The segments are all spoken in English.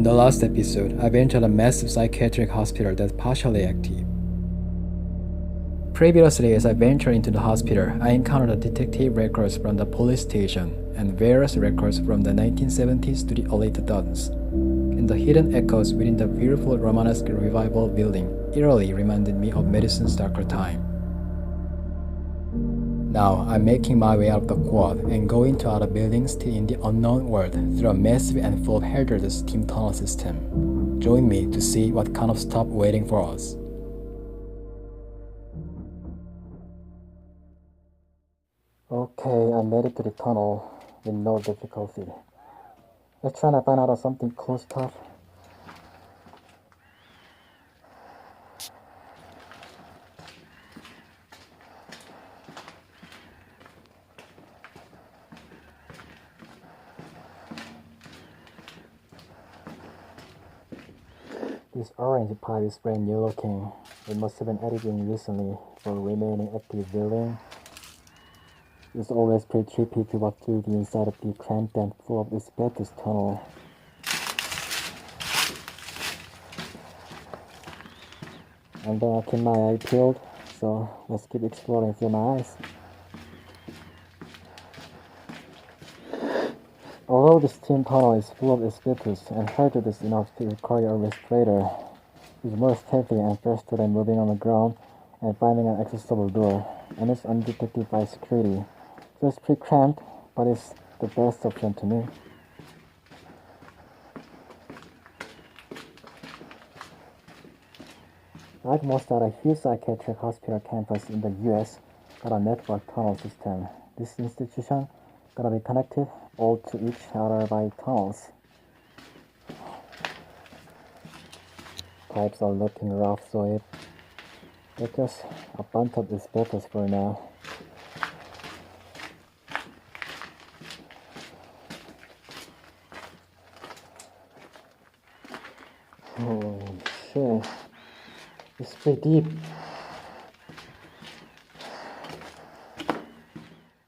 the last episode, I entered a massive psychiatric hospital that's partially active. Previously, as I ventured into the hospital, I encountered detective records from the police station and various records from the 1970s to the early 2000s. And the hidden echoes within the beautiful Romanesque revival building eerily reminded me of medicine's darker time. Now, I'm making my way out of the quad and going to other buildings still in the unknown world through a massive and full of hazardous steam tunnel system. Join me to see what kind of stuff waiting for us. Okay, I made it to the tunnel with no difficulty. Let's try to find out something cool stuff. This orange pipe is brand new looking. It must have been added in recently for remaining active building. It's always pretty trippy to walk through the inside of the cramped and full of asbestos tunnel. And then I keep my eye peeled, so let's keep exploring through my eyes. Although the steam tunnel is full of asbestos and hazardous enough to require a respirator, it's more stealthy and faster than moving on the ground and finding an accessible door, and it's undetected by security. So it's pretty cramped, but it's the best option to me. Like most other huge psychiatric hospital campus in the US, got a network tunnel system. This institution gonna be connected all to each other by tunnels. Pipes are looking rough, so it's just a bunch of asbestos for now. Oh shit, it's pretty deep.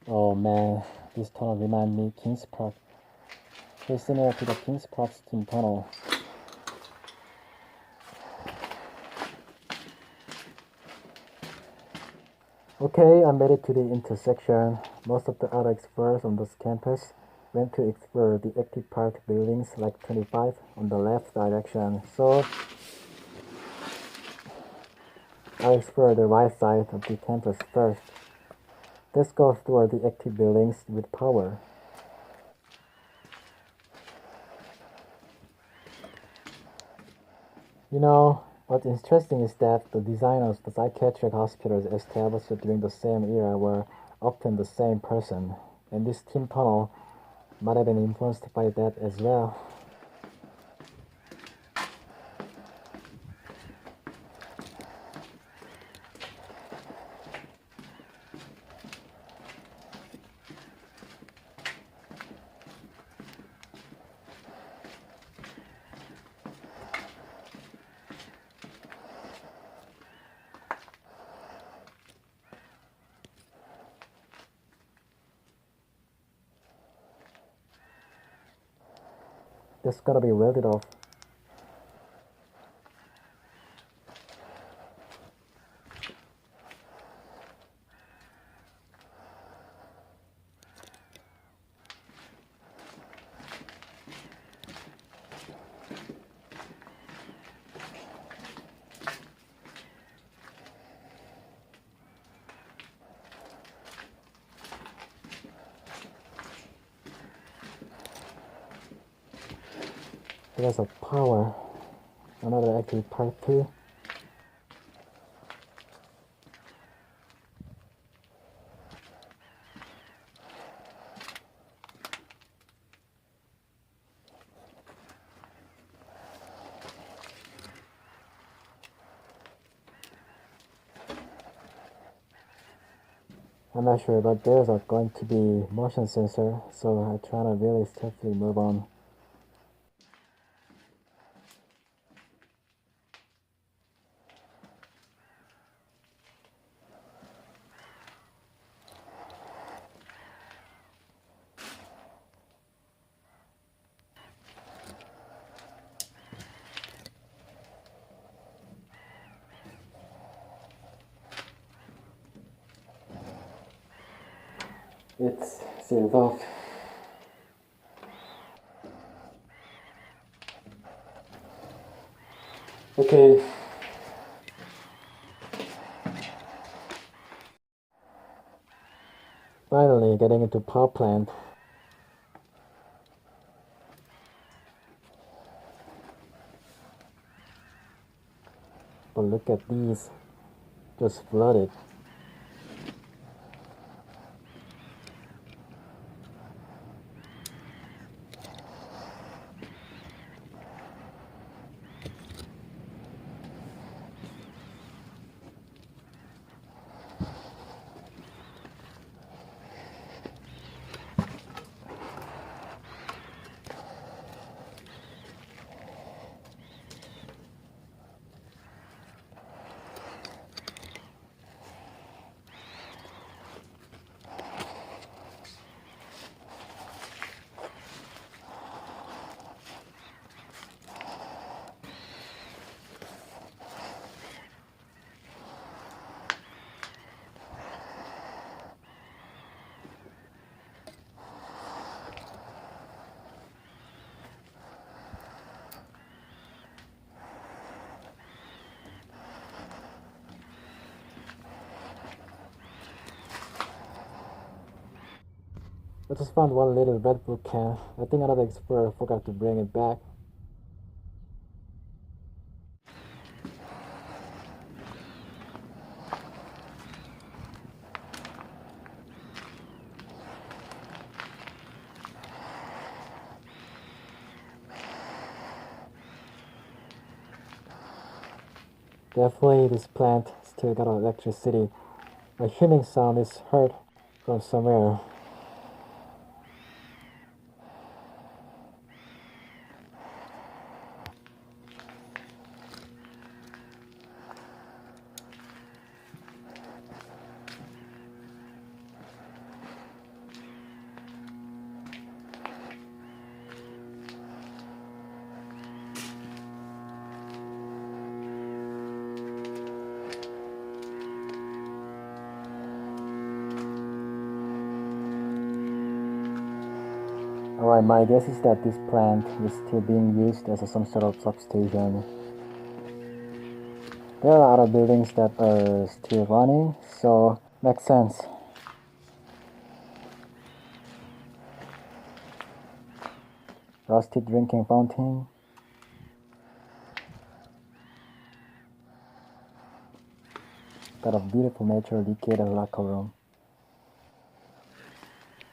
Oh man, this tunnel reminds me of King's Park. Very similar to the King's Park steam tunnel. Okay, I made it to the intersection. Most of the other explorers on this campus went to explore the active part buildings like 25 on the left direction. So I explore the right side of the campus first. Let's go toward the active buildings with power. You know, what's interesting is that the designers of the psychiatric hospitals established during the same era were often the same person, and this steam tunnel might have been influenced by that as well. That's gotta be welded off. There's a power. Another active part too. I'm not sure, but there's going to be motion sensor, so I try to really stealthily move on. It's sealed off. Okay. Finally getting into power plant. But look at these. Just flooded. I just found one little Red Bull can. I think another explorer forgot to bring it back. Definitely this plant still got electricity. A humming sound is heard from somewhere. Alright, my guess is that this plant is still being used as some sort of substation. There are other buildings that are still running, so makes sense. Rusty drinking fountain. Got a beautiful natural decayed locker room.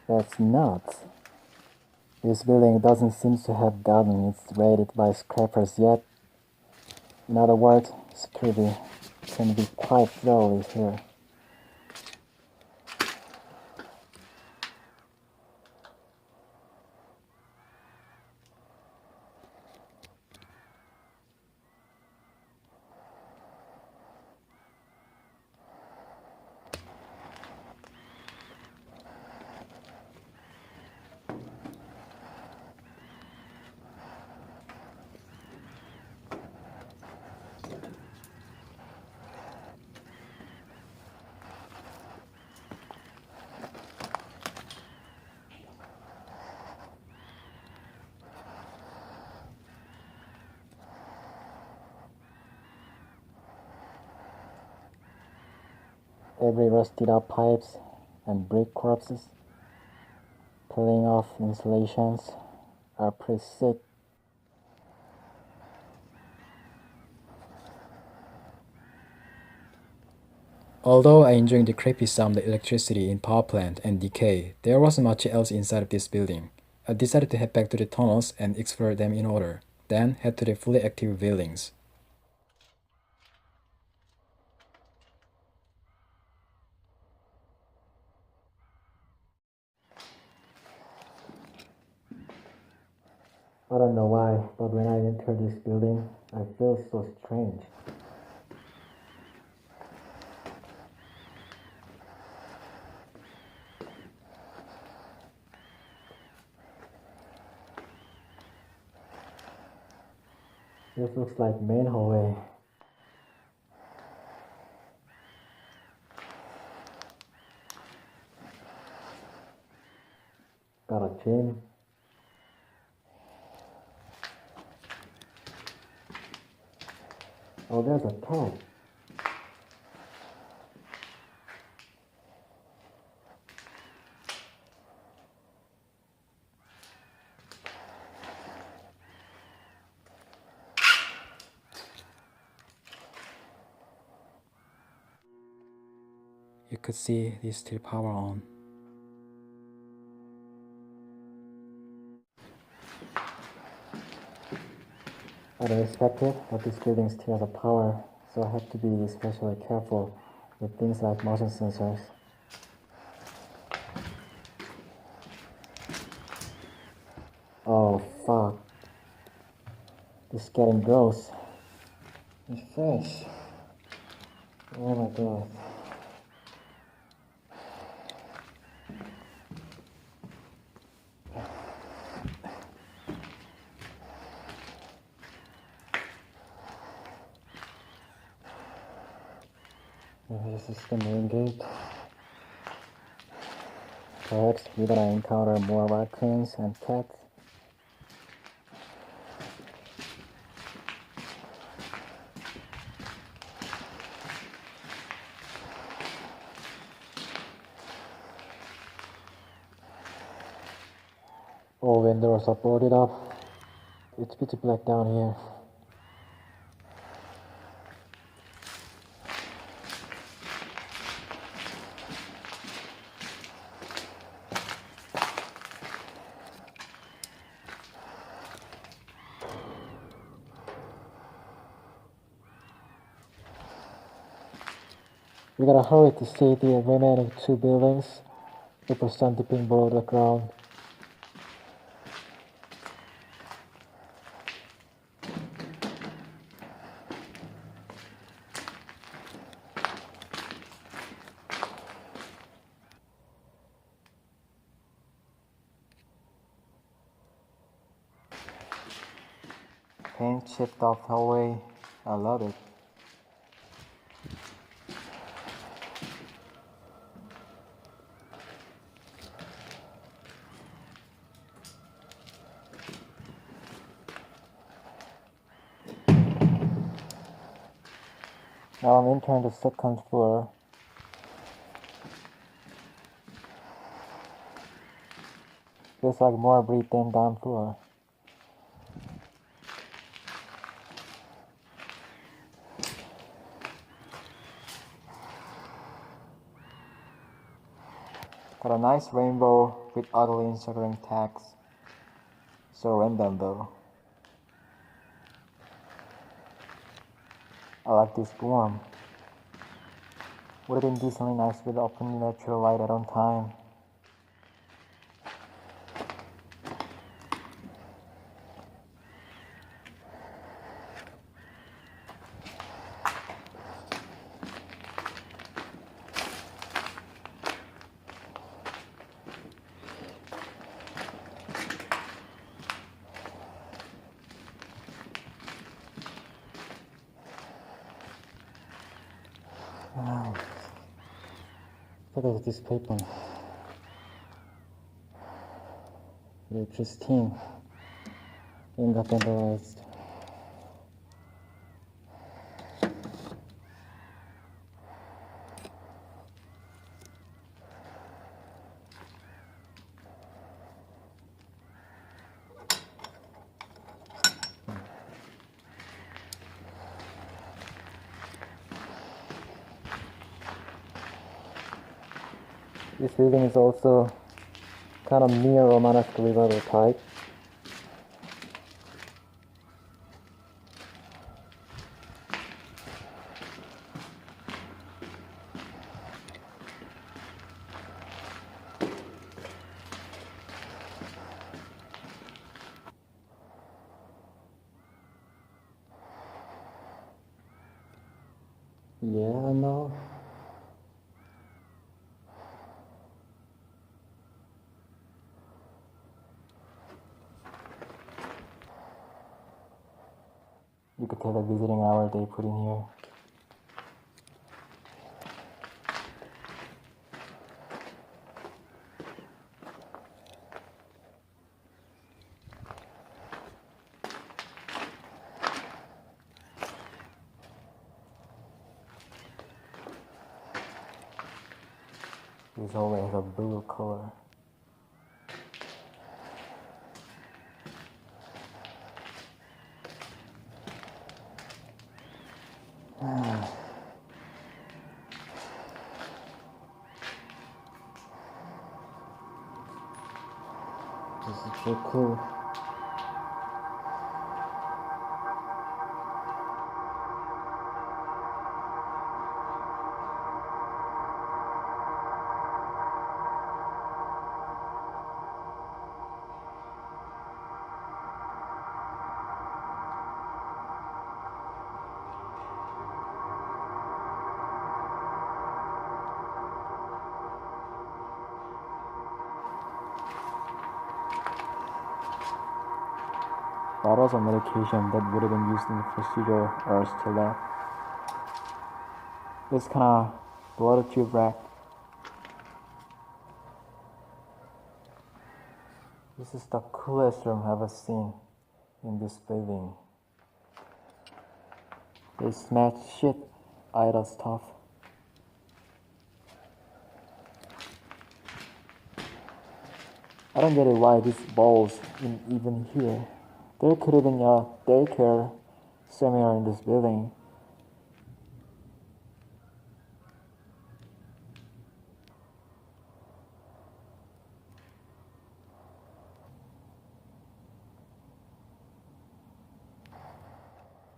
That's nuts. This building doesn't seem to have gotten it raided by scrappers yet. In other words, security can be quite thoroughly here. Every rusted out pipes and brick corpses, peeling off insulations are pretty sick. Although I enjoyed the creepy sound of electricity in power plant and decay, there wasn't much else inside of this building. I decided to head back to the tunnels and explore them in order, then head to the fully active buildings. I don't know why, but when I enter this building, I feel so strange. This looks like main hallway. team. Oh, there's a cat. You could see the still power on. I didn't expect it, but this building still has a power, so I have to be especially careful with things like motion sensors. Oh fuck. This is getting gross. It's fresh. Oh my god. This is the main gate. Perhaps we're gonna encounter more raccoons and cats. All windows are boarded up. It's pitch black down here. We gotta hurry to see the remaining two buildings before sun dipping below the ground. Paint chipped off hallway. I love it. Now I'm entering the second floor. Feels like more breathe than down floor. Got a nice rainbow with oddly encircling tags. So random though. I like this form. Would have been decently nice with open natural light at on time. Look at this paper. Very pristine. Ain't got vandalized. This building is also kind of neo-Romanesque revival type. Yeah, I know. You could tell a visiting hour they put in here. This hallway has a blue color. This is so cool. Bottles of medication that would have been used in the procedure are still there. This kind of blood tube rack. This is the coolest room I've ever seen in this building. They smashed shit out of stuff. I don't get it why these balls even here. There could have been a daycare seminar in this building.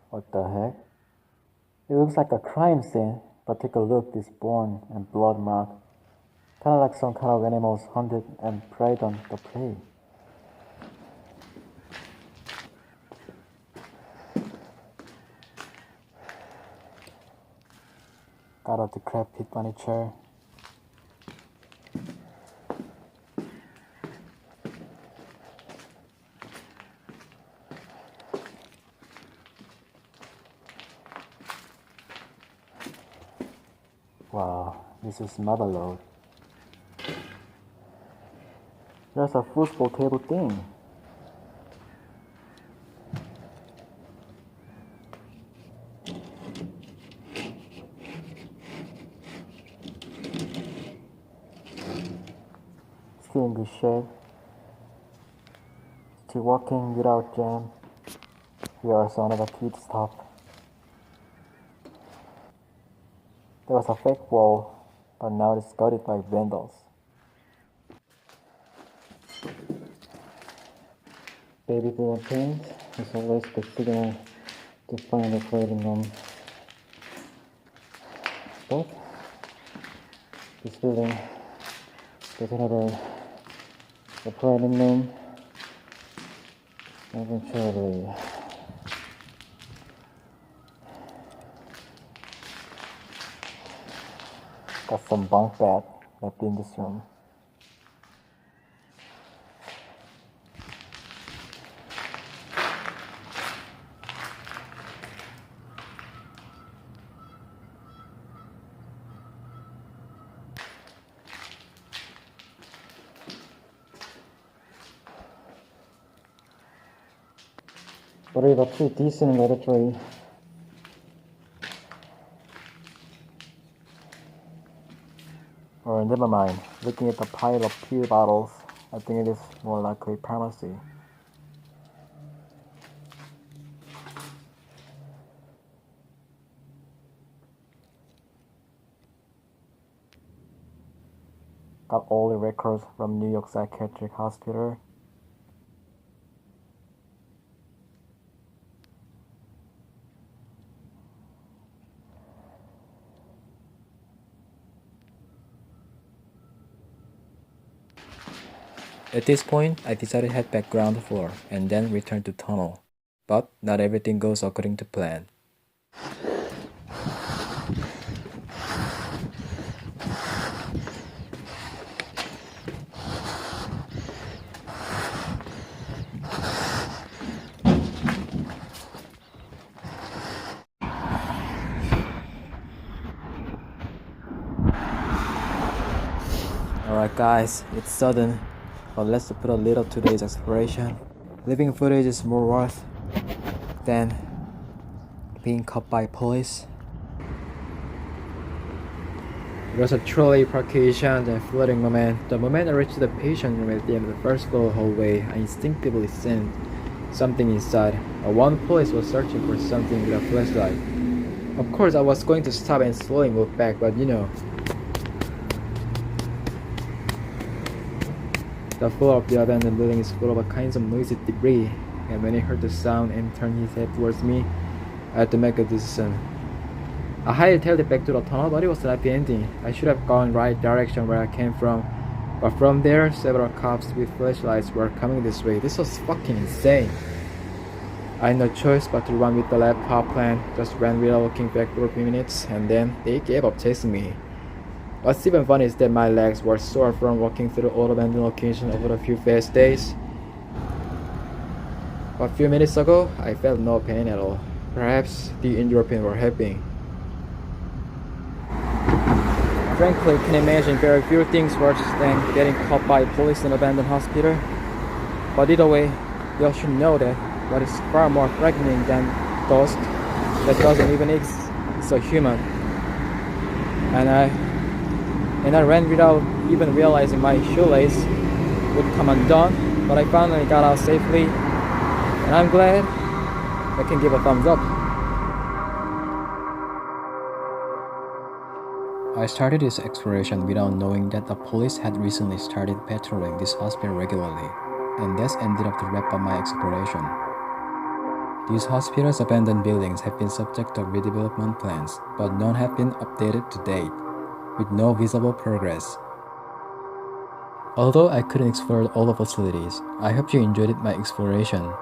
What the heck? It looks like a crime scene, but take a look, this bone and blood mark. Kinda like some kind of animals hunted and preyed on the prey. Got a decrepit furniture. Wow, this is motherload. There's a football table thing. Still in good shape. Still walking without jam. Here are some of the kid stuff. There was a fake wall, but now it's guarded by vandals. Baby blue paint is always the signal to find the operating room. But this building doesn't have an operating room. Eventually, got some bunk bed left in this room. But we have a pretty decent laboratory. Or never mind, looking at the pile of pill bottles, I think it is more likely pharmacy. Got all the records from New York Psychiatric Hospital. At this point, I decided to head back ground floor and then return to tunnel. But not everything goes according to plan. Alright guys, it's sudden, but let's put a little to today's exploration. Living footage is more worth than being caught by police. It was a truly percussion and floating moment. The moment I reached the patient room at the end of the first floor hallway, I instinctively sensed something inside. One police was searching for something with a flashlight. Of course, I was going to stop and slowly move back, but the floor of the abandoned building is full of all kinds of noisy debris, and when he heard the sound and turned his head towards me, I had to make a decision. I hightailed it back to the tunnel, but it was a happy ending. I should have gone right direction where I came from, but from there, several cops with flashlights were coming this way. This was fucking insane. I had no choice but to run with the laptop plan. Just ran without looking back for a few minutes, and then they gave up chasing me. What's even funny is that my legs were sore from walking through all abandoned locations over a few fast days. A few minutes ago, I felt no pain at all. Perhaps the endorphins were helping. Frankly, can imagine very few things worse than getting caught by police in an abandoned hospital. But either way, you should know that what is far more frightening than ghost that doesn't even exist is a human. And I ran without even realizing my shoelace would come undone, but I finally got out safely, and I'm glad I can give a thumbs up. I started this exploration without knowing that the police had recently started patrolling this hospital regularly, and this ended up to wrap up my exploration. These hospitals' abandoned buildings have been subject of redevelopment plans, but none have been updated to date, with no visible progress. Although I couldn't explore all the facilities, I hope you enjoyed my exploration.